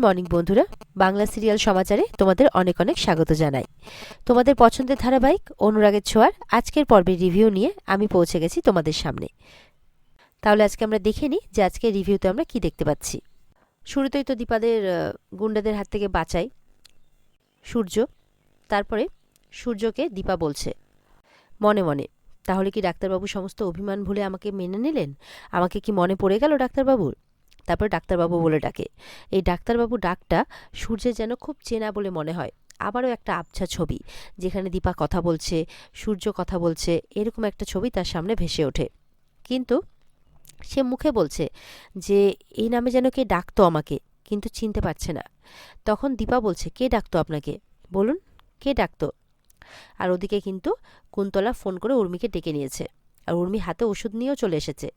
Morning বন্ধুরা, Bangla serial সমাচারে তোমাদের অনেক অনেক স্বাগত জানাই। তোমাদের পছন্দের ধারাবাহিক অনুরাগের ছোঁয়ার আজকের পর্বের রিভিউ নিয়ে আমি পৌঁছে গেছি তোমাদের সামনে। তাহলে আজকে আমরা দেখে নিই যে আজকের রিভিউতে আমরা কি দেখতে পাচ্ছি। শুরুতেই তো দীপাদের গুন্ডাদের হাত থেকে বাঁচাই সূর্য। তারপরে সূর্যকে দীপা বলছে মনে মনে, তাহলে কি ডাক্তারবাবু সমস্ত অভিমান ভুলে আমাকে মেনে নিলেন? আমাকে কি মনে পড়ে গেল ডাক্তারবাবুর? তারপর ডাক্তারবাবু বলে ডাকে। এই ডাক্তারবাবু ডাকটা সূর্যের যেন খুব চেনা বলে মনে হয়। আবারও একটা আবছা ছবি, যেখানে দীপা কথা বলছে, সূর্য কথা বলছে, এরকম একটা ছবি তার সামনে ভেসে ওঠে। কিন্তু সে মুখে বলছে যে এই নামে যেন কে ডাকতো আমাকে, কিন্তু চিনতে পারছে না। তখন দীপা বলছে, কে ডাকতো আপনাকে বলুন, কে ডাকতো? আর ওদিকে কিন্তু কুন্তলা ফোন করে উর্মিকে ডেকে নিয়েছে, আর উর্মি হাতে ওষুধ নিয়েও চলে এসেছে।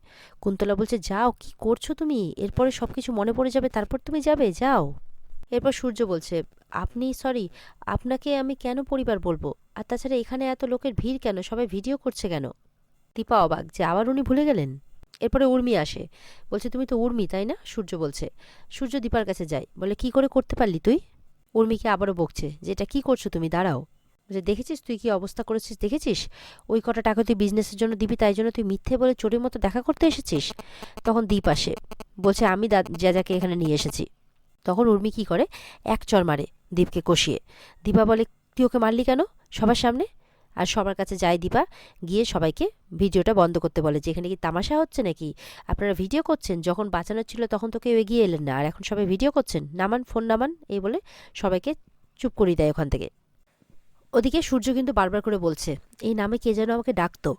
কুন্তলা বলছে, যাও, কি করছো তুমি? এরপরে সব কিছু মনে পড়ে যাবে, তারপর তুমি যাবে, যাও। এরপর সূর্য বলছে, আপনি সরি, আপনাকে আমি কেন পরিবার বলবো? আর তাছাড়া এখানে এত লোকের ভিড় কেন? সবাই ভিডিও করছে কেন? দীপা অবাক যে আবার উনি ভুলে গেলেন। এরপরে উর্মি আসে, বলছে, তুমি তো উর্মি তাই না? সূর্য বলছে। সূর্য দীপার কাছে যায়, বলে, কি করে করতে পারলি তুই? উর্মিকে আবারও বকছে যে এটা কি করছো তুমি, দাঁড়াও। যে দেখেছিস তুই কি অবস্থা করেছিস, দেখেছিস? ওই কটা টাকা তুই বিজনেসের জন্য দিবি, তাই জন্য তুই মিথ্যে বলে চোরের মতো দেখা করতে এসেছিস? তখন দীপ আসে, বলছে, আমি যাকে এখানে নিয়ে এসেছি। তখন উর্মি কি করে, এক চড় মারে দীপকে কষিয়ে। দীপা বলে, তুই ওকে মারলি কেন সবার সামনে? আর সবার কাছে যায় দীপা, গিয়ে সবাইকে ভিডিওটা বন্ধ করতে বলে, যে এখানে কি তামাশা হচ্ছে নাকি? আপনারা ভিডিও করছেন, যখন বাঁচানোর ছিল তখন তো কেউ এগিয়ে এলেন না, আর এখন সবাই ভিডিও করছেন, নামান ফোন নামান, এই বলে সবাইকে চুপ করিয়ে দেয় ওখান থেকে। ওদিকে সূর্য কিন্তু বারবার করে বলছে, এই নামে কে যেন আমাকে ডাকতো।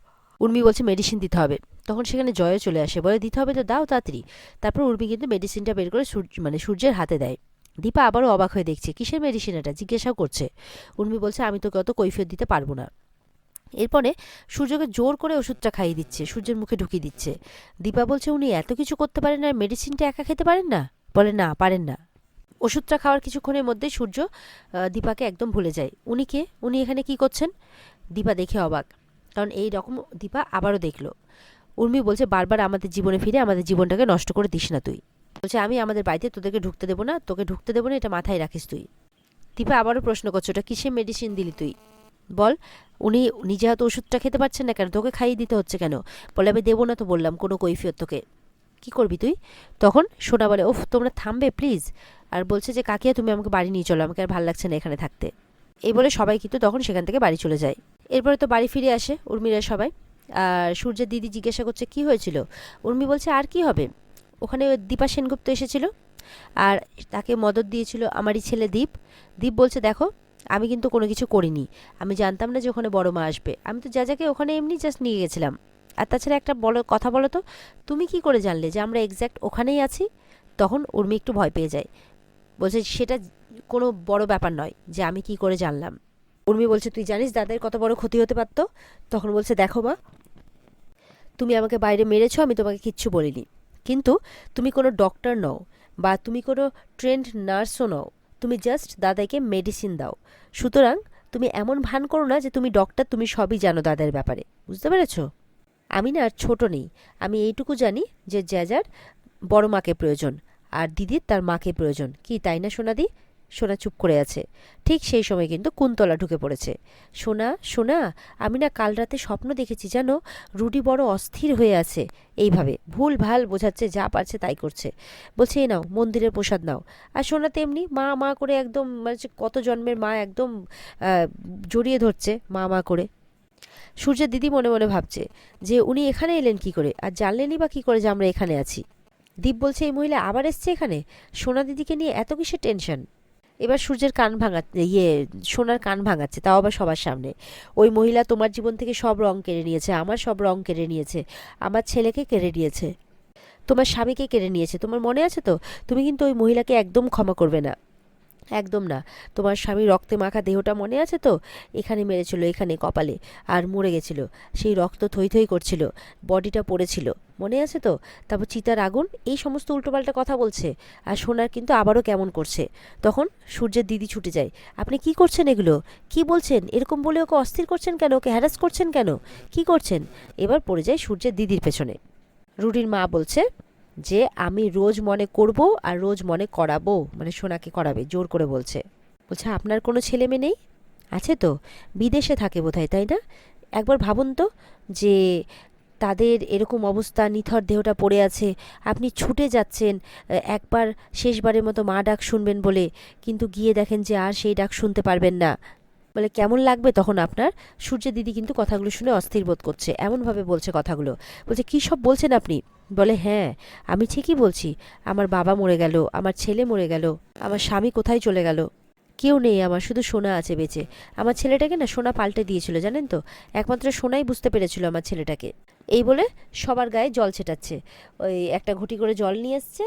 উর্মি বলছে মেডিসিন দিতে হবে। তখন সেখানে জয়ও চলে আসে, বলে, দিতে হবে তো দাও তাড়াতাড়ি। তারপর উর্মি কিন্তু মেডিসিনটা বের করে সূর্যের হাতে দেয়। দীপা আবারও অবাক হয়ে দেখছে, কিসের মেডিসিন এটা, জিজ্ঞাসাও করছে। উর্মি বলছে, আমি তোকে অত কৈফিয়ত দিতে পারবো না। এরপরে সূর্যকে জোর করে ওষুধটা খাইয়ে দিচ্ছে, সূর্যের মুখে ঢুকিয়ে দিচ্ছে। দীপা বলছে, উনি এত কিছু করতে পারেন আর মেডিসিনটা একা খেতে পারেন না? বলে, না, পারেন না। ওষুধটা খাওয়ার কিছুক্ষণের মধ্যে সূর্য দীপাকে একদম ভুলে যায়। উনি কে? উনি এখানে কি করছেন? দীপা দেখে অবাক, কারণ এই রকম দীপা আবারও দেখলো। উর্মি বলছে, বারবার আমাদের জীবনে ফিরে আমাদের জীবনটাকে নষ্ট করে দিস না তুই। বলছে, আমি আমাদের বাড়িতে তোদেরকে ঢুকতে দেবো না, তোকে ঢুকতে দেবো না, এটা মাথায় রাখিস তুই। দীপা আবারও প্রশ্ন করছে, ওটা কিসের মেডিসিন দিলি তুই? বল। উনি নিজে হয়তো ওষুধটা খেতে পারছেন না কেন, তোকে খাইয়ে দিতে হচ্ছে কেন? বলে, আমি দেবো না তো বললাম, কোনো কৈফিয়ত তোকে। কি করবি তুই? তখন সোনা বলে, ওফ, তোমরা থামবে প্লিজ। আর বলছে যে, কাকিয়া তুমি আমাকে বাড়ি নিয়ে চলো, আমাকে আর ভালো লাগছে না এখানে থাকতে। এই বলে সবাই কিন্তু তখন সেখান থেকে বাড়ি চলে যায়। এরপরে তো বাড়ি ফিরে আসে উর্মিরা সবাই। আর সূর্যের দিদি জিজ্ঞাসা করছে, কি হয়েছিল? উর্মি বলছে, আর কি হবে, ওখানে দীপা সেনগুপ্ত এসেছিল, আর তাকে মদত দিয়েছিল আমারই ছেলে দীপ। দীপ বলছে, দেখো, আমি কিন্তু কোনো কিছু করিনি, আমি জানতাম না যে ওখানে বড় মা আসবে, আমি তো যাকে ওখানে এমনি জাস্ট নিয়ে গেছিলাম। আর তাছাড়া একটা বড় কথা বলো তো, তুমি কি করে জানলে যে আমরা এক্স্যাক্ট ওখানেই আছি? তখন উর্মি একটু ভয় পেয়ে যায়, বলছে, সেটা কোনো বড় ব্যাপার নয় যে আমি কি করে জানলাম। উর্মি বলছে, তুই জানিস দাদার কত বড় ক্ষতি হতে পারত? তখন বলছে, দেখো মা, তুমি আমাকে বাইরে মেরেছো, আমি তোমাকে কিচ্ছু বলিনি, কিন্তু তুমি কোনো ডক্টর নও বা তুমি কোনো ট্রেন্ড নার্সও নও, তুমি জাস্ট দাদাকে মেডিসিন দাও। সুতরাং তুমি এমন ভান করো না যে তুমি ডক্টর, তুমি সবই জানো দাদার ব্যাপারে, বুঝতে পেরেছ? আমি না আর ছোট নেই, আমি এইটুকু জানি যে জ্যাজার বড় মাকে প্রয়োজন, আর দিদির তার মাকে প্রয়োজন, কি তাই না সোনাদি? সোনা চুপ করে আছে। ঠিক সেই সময় কিন্তু কুন্তলা ঢুকে পড়েছে। সোনা, সোনা, আমি না কাল রাতে স্বপ্ন দেখেছি জানো, রুডি বড় অস্থির হয়ে আছে, এইভাবে ভুল ভাল বোঝাচ্ছে, যা পারছে তাই করছে। বলছে, এ নাও মন্দিরের প্রসাদ নাও। আর সোনা তেমনি মা মা করে একদম, মানে কত জন্মের মা একদম জড়িয়ে ধরছে মা মা করে। সূর্যের দিদি মনে মনে ভাবছে যে উনি এখানে এলেন কি করে, আর জানলেনই বা কি করে যে আমরা এখানে আছি। দীপ বলছে, এই মহিলা আবার এসছে এখানে, সোনা দিদিকে নিয়ে এত কিসের টেনশন? এবার সূর্যের কান ভাঙাচ্ছে, সোনার কান ভাঙাচ্ছে, তাও আবার সবার সামনে। ওই মহিলা তোমার জীবন থেকে সব রং কেড়ে নিয়েছে, আমার সব রং কেড়ে নিয়েছে, আমার ছেলেকে কেড়ে নিয়েছে, তোমার স্বামীকে কেড়ে নিয়েছে, তোমার মনে আছে তো? তুমি কিন্তু ওই মহিলাকে একদম ক্ষমা করবে না, একদম না। তোমার স্বামী রক্তে মাখা দেহটা মনে আছে তো? এখানে মেরেছিল, এখানে কপালে, আর মরে গেছিল, সেই রক্ত থই থই করছিল, বডিটা পড়েছিল, মনে আছে তো? তারপর চিতার আগুন, এই সমস্ত উল্টোপাল্টা কথা বলছে। আর সোনার কিন্তু আবারও কেমন করছে। তখন সূর্যের দিদি ছুটে যায়, আপনি কি করছেন এগুলো? কি বলছেন? এরকম বলে ওকে অস্থির করছেন কেন? ওকে হ্যারাস করছেন কেন? কি করছেন? এবার পড়ে যায় সূর্যের দিদির পেছনে। রুডির মা বলছে, যে আমি রোজ মনে করব আর রোজ মনে করাবো, মানে সোনাকে করাবে, জোর করে বলছে। বলছে আপনার কোনো ছেলে মেয়ে নেই? আছে তো, বিদেশে থাকে বোধহয়, তাই না? একবার ভাবুন তো, যে তাদের এরকম অবস্থা, নিথর দেহটা পড়ে আছে, আপনি ছুটে যাচ্ছেন একবার শেষবারের মতো মা ডাক শুনবেন বলে, কিন্তু গিয়ে দেখেন যে আর সেই ডাক শুনতে পারবেন না। বলে কেমন লাগবে তখন আপনার? সূর্য দিদি কিন্তু কথাগুলো শুনে অস্থির বোধ করছে, এমনভাবে বলছে কথাগুলো। বলছে কী সব বলছেন আপনি? বলে হ্যাঁ, আমি ঠিকই বলছি। আমার বাবা মরে গেল, আমার ছেলে মরে গেল, আমার স্বামী কোথায় চলে গেল, কেউ নেই আমার, শুধু সোনা আছে বেঁচে। আমার ছেলেটাকে না সোনা পাল্টে দিয়েছিল, জানেন তো? একমাত্র সোনাই বুঝতে পেরেছিল আমার ছেলেটাকে। এই বলে সবার গায়ে জল ছেটাচ্ছে। ওই একটা ঘটি করে জল নিয়ে এসছে,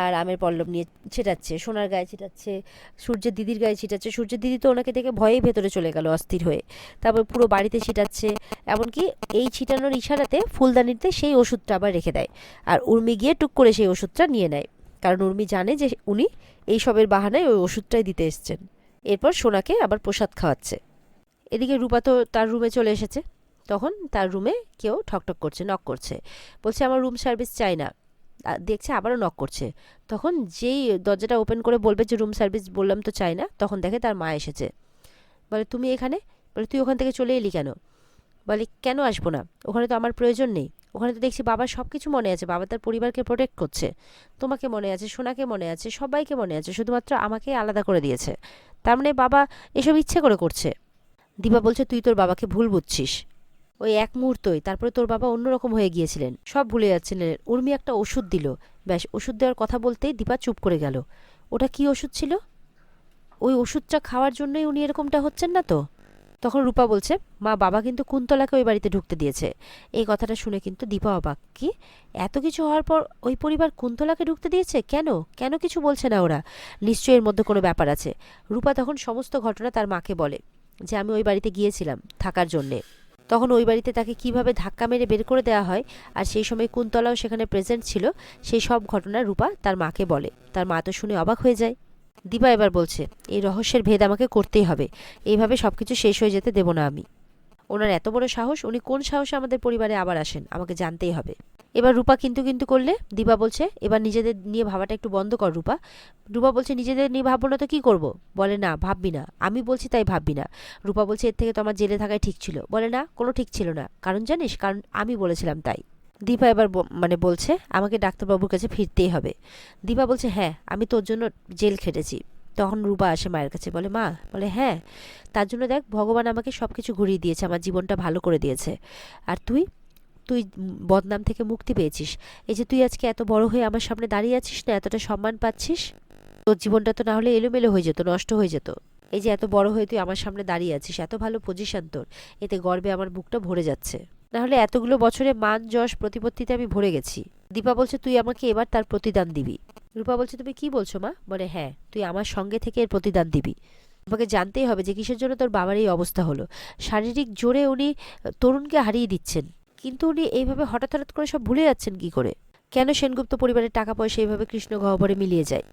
আর আমের পল্লব নিয়ে ছেটাচ্ছে, সোনার গায়ে ছেটাচ্ছে, সূর্যের দিদির গায়ে ছিটাচ্ছে। সূর্যের দিদি তো ওনাকে দেখে ভয়েই ভেতরে চলে গেল অস্থির হয়ে। তারপর পুরো বাড়িতে ছিটাচ্ছে। এমনকি এই ছিটানোর ইশারাতে ফুলদানিতে সেই ওষুধটা আবার রেখে দেয়, আর উর্মি গিয়ে টুক করে সেই ওষুধটা নিয়ে নেয়, কারণ উর্মি জানে যে উনি এইসবের বাহানায় ওই ওষুধটাই দিতে এসছেন। এরপর সোনাকে আবার প্রসাদ খাওয়াচ্ছে। এদিকে রূপা তো তার রুমে চলে এসেছে। তখন তার রুমে কেউ ঠকঠক করছে, নক করছে। বলছে আমার রুম সার্ভিস চাই না। দেখছে আবারও নক করছে। তখন যেই দরজাটা ওপেন করে বলবে যে রুম সার্ভিস বললাম তো চাই না, তখন দেখে তার মা এসেছে। বলে তুমি এখানে? বলে তুই ওখান থেকে চলে এলি কেন? বলে কেন আসবো না, ওখানে তো আমার প্রয়োজন নেই। ওখানে তো দেখছি বাবার সব কিছু মনে আছে, বাবা তার পরিবারকে প্রোটেক্ট করছে। তোমাকে মনে আছে, সোনাকে মনে আছে, সবাইকে মনে আছে, শুধুমাত্র আমাকে আলাদা করে দিয়েছে। তার মানে বাবা এসব ইচ্ছে করে করছে। দীপা বলছে তুই তোর বাবাকে ভুল বুঝছিস। ওই এক মুহূর্তই তারপরে তোর বাবা অন্যরকম হয়ে গিয়েছিলেন, সব ভুলে যাচ্ছিলেন। উর্মি একটা ওষুধ দিল, ব্যাস ওষুধ দেওয়ার কথা বলতেই দীপা চুপ করে গেল। ওটা কি ওষুধ ছিল? ওই ওষুধটা খাওয়ার জন্যই উনি এরকমটা হচ্ছেন না তো? তখন রূপা বলছে মা, বাবা কিন্তু কুন্তলাকে ওই বাড়িতে ঢুকতে দিয়েছে। এই কথাটা শুনে কিন্তু দীপা অবাক। কি, এত কিছু হওয়ার পর ওই পরিবার কুন্তলাকে ঢুকতে দিয়েছে? কেন কেন কিছু বলছে না ওরা? নিশ্চয়ই এর মধ্যে কোনো ব্যাপার আছে। রূপা তখন সমস্ত ঘটনা তার মাকে বলে, যে আমি ওই বাড়িতে গিয়েছিলাম থাকার জন্যে। তখন ওই বাড়িতে তাকে কিভাবে ধাক্কা মেরে বের করে দেওয়া হয়, আর সেই সময় কুন্তলাও সেখানে প্রেজেন্ট ছিল, সেই সব ঘটনা রূপা তার মাকে বলে। তার মা তো শুনে অবাক হয়ে যায়। দীপা এবার বলছে এই রহস্যের ভেদ আমাকে করতেই হবে, এইভাবে সবকিছু শেষ হয়ে যেতে দেব না আমি। ওনার এত বড় সাহস, উনি কোন সাহসে আমাদের পরিবারে আবার আসেন, আমাকে জানতেই হবে। এবার রূপা কিন্তু কিন্তু করলে দীপা বলছে এবার নিজেদের নিয়ে ভাবাটা একটু বন্ধ কর রূপা। রূপা বলছে নিজেদের নিয়ে ভাববো না তো কি করব? বলে না, ভাববি না, আমি বলছি তাই ভাববি না। রূপা বলছে এর থেকে তো আমার জেলে থাকাই ঠিক ছিল। বলে না, কোনো ঠিক ছিল না, কারণ জানিস, কারণ আমি বলেছিলাম তাই। দীপা এবার মানে বলছে আমাকে ডাক্তারবাবুর কাছে ফিরতেই হবে। দীপা বলছে হ্যাঁ, আমি তোর জন্য জেল খেটেছি। তখন রূপা আসে মায়ের কাছে, বলে মা, বলে হ্যাঁ, তার জন্য দেখ ভগবান আমাকে সব কিছু ঘুরিয়ে দিয়েছে, আমার জীবনটা ভালো করে দিয়েছে। আর তুই তুই বদনাম থেকে মুক্তি পেয়েছিস। এই যে তুই আজকে এত বড় হয়ে আমার সামনে দাঁড়িয়ে আছিস না, এতটা সম্মান পাচ্ছিস, তোর জীবনটা তো না হলে এলোমেলো হয়ে যেত, নষ্ট হয়ে যেত। এই যে এত বড় হয়ে তুই আমার সামনে দাঁড়িয়ে আছিস, এত ভালো পজিশন তোর, এতে গর্বে আমার বুকটা ভরে যাচ্ছে। না হলে এতগুলো বছরে মান যশ প্রতিপত্তিতে আমি ভরে গেছি। দীপা বলছে তুই আমাকে এবার তার প্রতিদান দিবি। রূপা বলছে তুমি কি বলছো মা? বলে হ্যাঁ, তুই আমার সঙ্গে থেকে এর প্রতিদান দিবি। তোমাকে জানতেই হবে যে কিসের জন্য তোর বাবার এই অবস্থা হলো। শারীরিক জোরে উনি তরুণকে হারিয়ে দিচ্ছেন, কিন্তু উনি এইভাবে হঠাৎ হঠাৎ করে সব ভুলে যাচ্ছেন কি করে? কেন সেনগুপ্ত পরিবারের টাকা পয়সা এইভাবে কৃষ্ণ গহ্বরে মিলিয়ে যায়?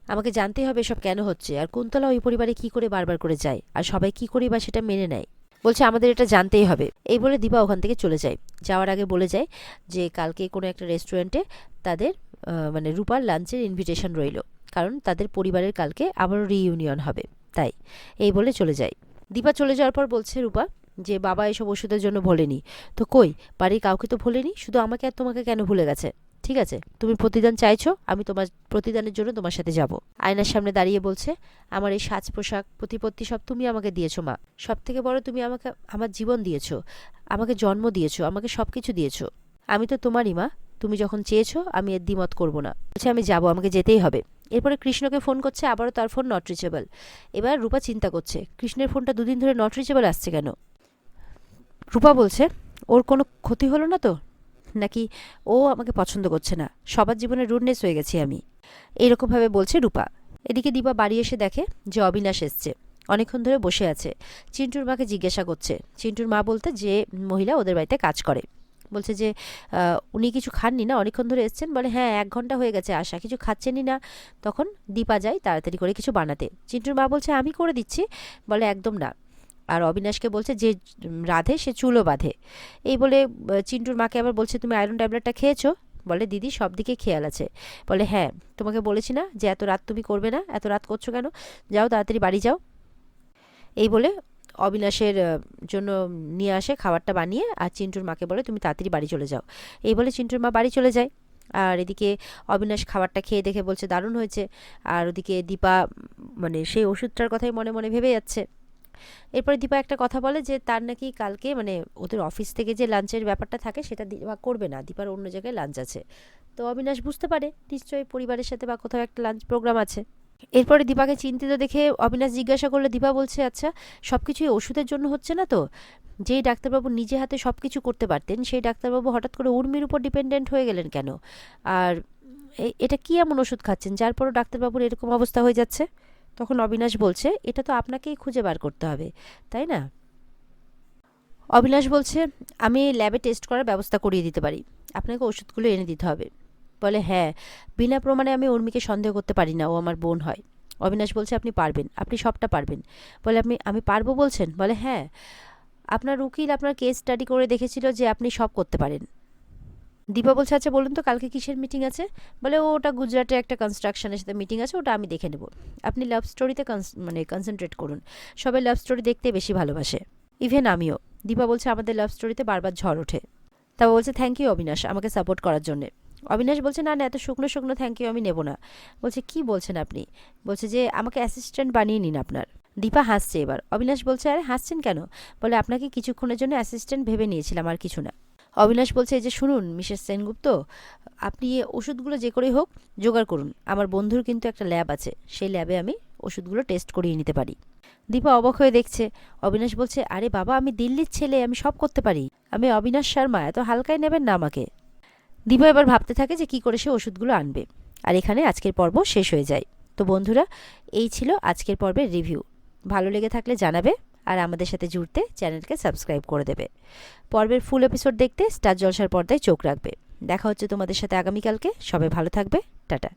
আমাকে জানতেই হবে এসব কেন হচ্ছে, আর কুন্তলা ওই পরিবারে কি করে বারবার করে যায়, আর সবাই কি করে বা সেটা মেনে নেয়। বলছে আমাদের এটা জানতেই হবে। এই বলে দীপা ওখান থেকে চলে যায়। যাওয়ার আগে বলে যায় যে কালকে কোনো একটা রেস্টুরেন্টে তাদের মানে রূপার লাঞ্চের ইনভিটেশন রইল, কারণ তাদের পরিবারের কালকে আবারও রিইউনিয়ন হবে, তাই। এই বলে চলে যায়। দীপা চলে যাওয়ার পর বলছে রূপা যে বাবা এসব ওষুধের জন্য ভোলেনি তো, কই বাড়ির কাউকে তো ভোলেনি, শুধু আমাকে আর তোমাকে কেন ভুলে গেছে? ঠিক আছে, তুমি প্রতিদান চাইছো, আমি তোমার প্রতিদানের জন্য তোমার সাথে যাব। আয়নার সামনে দাঁড়িয়ে বলছে আমার এই সাজ পোশাক প্রতিপত্তি সব তুমি আমাকে দিয়েছো মা, সব থেকে বড় তুমি আমাকে আমার জীবন দিয়েছো, আমাকে জন্ম দিয়েছো, আমাকে সব কিছু দিয়েছো। আমি তো তোমারই মা, তুমি যখন চেয়েছো আমি এর দ্বিমত করবো না। বলছে আমি যাব, আমাকে যেতেই হবে। এরপরে কৃষ্ণকে ফোন করছে, আবারও তার ফোন নট রিচেবল। এবার রূপা চিন্তা করছে কৃষ্ণের ফোনটা দুদিন ধরে নট রিচেবল আসছে কেন। রূপা বলছে ওর কোনো ক্ষতি হলো না তো, নাকি ও আমাকে পছন্দ করছে না, সবার জীবনে রুডনেস হয়ে গেছি আমি, এইরকমভাবে বলছে রূপা। এদিকে দীপা বাড়ি এসে দেখে যে অবিনাশ এসছে, অনেকক্ষণ ধরে বসে আছে। চিন্টুর মাকে জিজ্ঞাসা করছে, চিন্টুর মা বলতে যে মহিলা ওদের বাড়িতে কাজ করে। বলছে যে উনি কিছু খাননি না, অনেকক্ষণ ধরে এসছেন। বলে হ্যাঁ, 1 ঘন্টা হয়ে গেছে আসা, কিছু খাচ্ছেনই না। তখন দীপা যায় তাড়াতাড়ি করে কিছু বানাতে। চিন্টুর মা বলছে আমি করে দিচ্ছি। বলে একদম না। আর অবিনাশকে বলছে যে রাধে সে চুলও বাঁধে। এই বলে চিন্টুর মাকে আবার বলছে তুমি আয়রন ট্যাবলেটটা খেয়েছো? বলে দিদি সব দিকে খেয়াল আছে। বলে হ্যাঁ, তোমাকে বলেছি না যে এত রাত তুমি করবে না, এত রাত করছো কেন, যাও তাড়াতাড়ি বাড়ি যাও। এই বলে অবিনাশের জন্য নিয়ে আসে খাবারটা বানিয়ে, আর চিন্টুর মাকে বলে তুমি তাড়াতাড়ি বাড়ি চলে যাও। এই বলে চিন্টুর মা বাড়ি চলে যায়। আর এদিকে অবিনাশ খাবারটা খেয়ে দেখে বলছে দারুণ হয়েছে। আর ওদিকে দীপা মানে সেই ওষুধটার কথাই মনে মনে ভেবে যাচ্ছে। এরপরে দীপা একটা কথা বলে যে তার নাকি কালকে মানে ওদের অফিস থেকে যে লাঞ্চের ব্যাপারটা থাকে সেটা দীপা করবে না, দীপার অন্য জায়গায় লাঞ্চ আছে। তো অবিনাশ বুঝতে পারে নিশ্চয়ই পরিবারের সাথে বা কোথাও একটা লাঞ্চ প্রোগ্রাম আছে। এরপরে দীপাকে চিন্তিত দেখে অবিনাশ জিজ্ঞাসা করলে, দীপা বলছে আচ্ছা সব কিছুই ওষুধের জন্য হচ্ছে না তো? যেই ডাক্তারবাবু নিজে হাতে সব কিছু করতে পারতেন সেই ডাক্তারবাবু হঠাৎ করে উর্মির উপর ডিপেন্ডেন্ট হয়ে গেলেন কেন? আর এটা কি এমন ওষুধ খাচ্ছেন যার পরও ডাক্তারবাবুর এরকম অবস্থা হয়ে যাচ্ছে? তখন অবিনাশ বলছে এটা তো আপনাকেই খুঁজে বার করতে হবে, তাই না? অবিনাশ বলছে আমি ল্যাবে টেস্ট করার ব্যবস্থা করিয়ে দিতে পারি, আপনাকে ওষুধগুলো এনে দিতে হবে। বলে হ্যাঁ, বিনা প্রমাণে আমি উর্মিকে সন্দেহ করতে পারি না, ও আমার বোন হয়। অবিনাশ বলছে আপনি পারবেন, আপনি সবটা পারবেন। বলে আমি পারবো বলছেন? বলে হ্যাঁ, আপনার উকিল আপনার কেস স্টাডি করে দেখেছিল যে আপনি সব করতে পারেন। দীপা বলছে আচ্ছা বলুন তো কালকে কিসের মিটিং আছে? বলে ওটা গুজরাটে একটা কনস্ট্রাকশনের সাথে মিটিং আছে, ওটা আমি দেখে নেব। আপনি লাভ স্টোরিতে মানে কনসেন্ট্রেট করুন, সবাই লাভ স্টোরি দেখতে বেশি ভালোবাসে, ইভেন আমিও। দীপা বলছে আমাদের লাভ স্টোরিতে বারবার ঝড় ওঠে। তারপর বলছে থ্যাংক ইউ অবিনাশ আমাকে সাপোর্ট করার জন্যে। অবিনাশ বলছে না না, এত শুকনো শুকনো থ্যাংক ইউ আমি নেব না। বলছে কি বলছেন আপনি? বলছে যে আমাকে অ্যাসিস্ট্যান্ট বানিয়ে নিন আপনার। দীপা হাসছে এবার। অবিনাশ বলছে আরে হাসছেন কেন? বলে আপনাকে কিছুক্ষণের জন্য অ্যাসিস্ট্যান্ট ভেবে নিয়েছিলাম, আর কিছু না। অবিনাশ বলছে এই যে শুনুন মিসেস সেনগুপ্ত, আপনি এই ওষুধগুলো যে করেই হোক জোগাড় করুন, আমার বন্ধুর কিন্তু একটা ল্যাব আছে, সেই ল্যাবে আমি ওষুধগুলো টেস্ট করিয়ে নিতে পারি। দীপা অবাক হয়ে দেখছে। অবিনাশ বলছে আরে বাবা আমি দিল্লির ছেলে, আমি সব করতে পারি, আমি অবিনাশ শর্মা, এত হালকায় নেবেন না আমাকে। দীপা এবার ভাবতে থাকে যে কি করে সে ওষুধগুলো আনবে। আর এখানে আজকের পর্ব শেষ হয়ে যায়। তো বন্ধুরা, এই ছিল আজকের পর্বের রিভিউ। ভালো লেগে থাকলে জানাবে, আর আমাদের সাথে জুড়তে চ্যানেলকে সাবস্ক্রাইব করে দেবে। পর্বের ফুল এপিসোড দেখতে স্টার জলসার পর্দায় চোখ রাখবে। দেখা হচ্ছে তোমাদের সাথে আগামীকালকে। সবাই ভালো থাকবে, টাটা।